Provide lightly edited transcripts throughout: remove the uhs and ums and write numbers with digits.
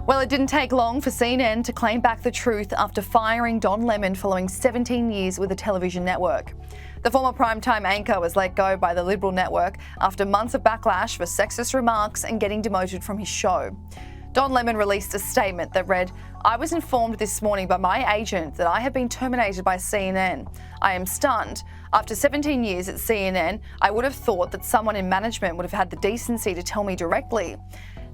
Well, it didn't take long for CNN to claim back the truth after firing Don Lemon following 17 years with the television network. The former primetime anchor was let go by the Liberal network after months of backlash for sexist remarks and getting demoted from his show. Don Lemon released a statement that read, "I was informed this morning by my agent that I have been terminated by CNN. I am stunned. After 17 years at CNN, I would have thought that someone in management would have had the decency to tell me directly.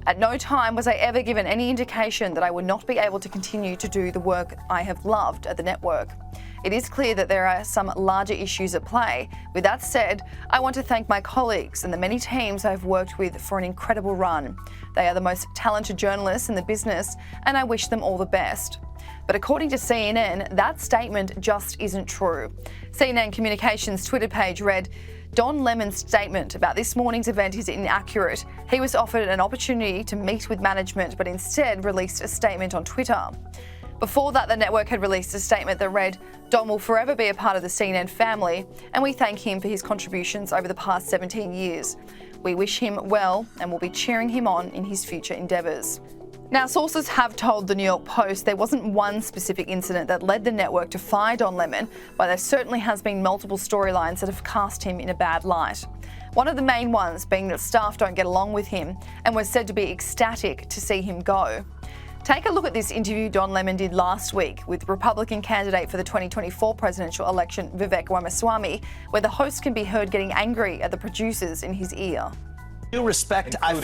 At no time was I ever given any indication that I would not be able to continue to do the work I have loved at the network. It is clear that there are some larger issues at play. With that said, I want to thank my colleagues and the many teams I've worked with for an incredible run. They are the most talented journalists in the business, and I wish them all the best." But according to CNN, that statement just isn't true. CNN Communications Twitter page read, "Don Lemon's statement about this morning's event is inaccurate. He was offered an opportunity to meet with management, but instead released a statement on Twitter." Before that, the network had released a statement that read, "Don will forever be a part of the CNN family, and we thank him for his contributions over the past 17 years. We wish him well and will be cheering him on in his future endeavours." Now, sources have told the New York Post there wasn't one specific incident that led the network to fire Don Lemon, but there certainly has been multiple storylines that have cast him in a bad light. One of the main ones being that staff don't get along with him and was said to be ecstatic to see him go. Take a look at this interview Don Lemon did last week with Republican candidate for the 2024 presidential election, Vivek Ramaswamy, where the host can be heard getting angry at the producers in his ear. Due respect, I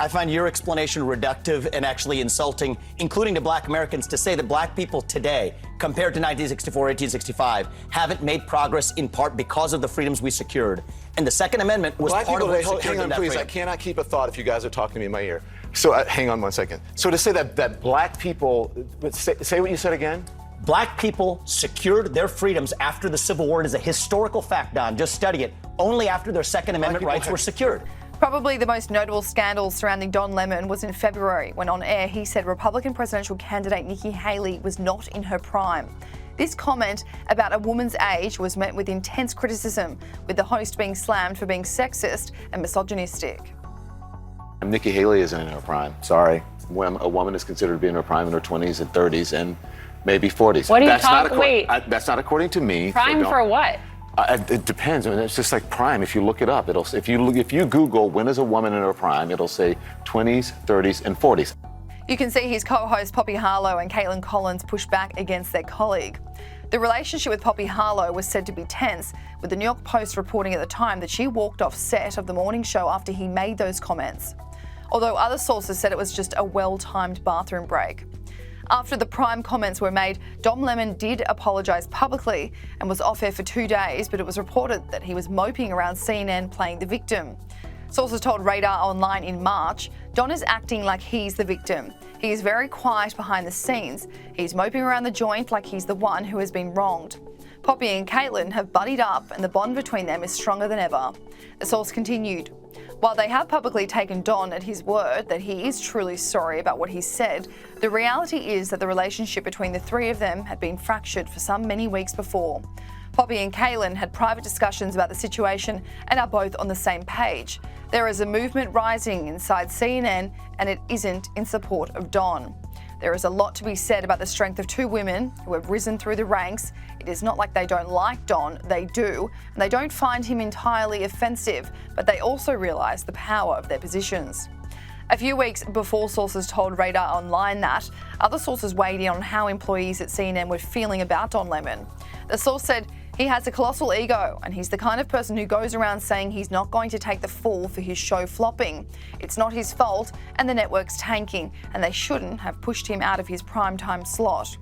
find your explanation reductive and actually insulting, including to black Americans, to say that black people today, compared to 1964, 1865, haven't made progress in part because of the freedoms we secured. And the Second Amendment was black part people, of what secured hang on, that please. freedom. I cannot keep a thought if you guys are talking to me in my ear. So hang on one second. So to say that black people, say what you said again. Black people secured their freedoms after the Civil War. It is a historical fact, Don. Just study it. Only after their Second Amendment rights were secured. Probably the most notable scandal surrounding Don Lemon was in February when on air he said Republican presidential candidate Nikki Haley was not in her prime. This comment about a woman's age was met with intense criticism, with the host being slammed for being sexist and misogynistic. Nikki Haley isn't in her prime. Sorry. When a woman is considered to be in her prime in her 20s and 30s and maybe 40s. What are you talking? Wait. That's not according to me. Prime for what? It depends. I mean, it's just like prime. If you look it up, if you Google when is a woman in her prime, it'll say 20s, 30s, and 40s. You can see his co-host Poppy Harlow and Caitlin Collins push back against their colleague. The relationship with Poppy Harlow was said to be tense, with the New York Post reporting at the time that she walked off set of the morning show after he made those comments. Although other sources said it was just a well-timed bathroom break. After the prime comments were made, Don Lemon did apologise publicly and was off air for 2 days, but it was reported that he was moping around CNN playing the victim. Sources told Radar Online in March, Don is acting like he's the victim. He is very quiet behind the scenes. He's moping around the joint like he's the one who has been wronged. Poppy and Caitlin have buddied up and the bond between them is stronger than ever. The source continued, while they have publicly taken Don at his word that he is truly sorry about what he said, the reality is that the relationship between the three of them had been fractured for some many weeks before. Poppy and Caitlin had private discussions about the situation and are both on the same page. There is a movement rising inside CNN and it isn't in support of Don. There is a lot to be said about the strength of two women who have risen through the ranks. It is not like they don't like Don, they do, and they don't find him entirely offensive, but they also realise the power of their positions. A few weeks before sources told Radar Online that, other sources weighed in on how employees at CNN were feeling about Don Lemon. The source said, "He has a colossal ego, and he's the kind of person who goes around saying he's not going to take the fall for his show flopping. It's not his fault, and the network's tanking, and they shouldn't have pushed him out of his primetime slot."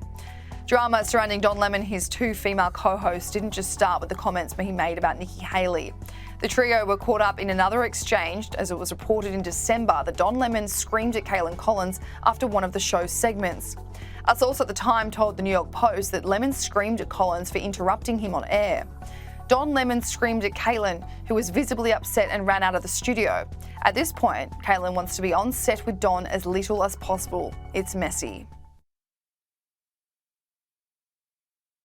Drama surrounding Don Lemon and his two female co-hosts didn't just start with the comments he made about Nikki Haley. The trio were caught up in another exchange, as it was reported in December that Don Lemon screamed at Caitlin Collins after one of the show's segments. A source at the time told the New York Post that Lemon screamed at Collins for interrupting him on air. Don Lemon screamed at Caitlin, who was visibly upset and ran out of the studio. At this point, Caitlin wants to be on set with Don as little as possible. It's messy.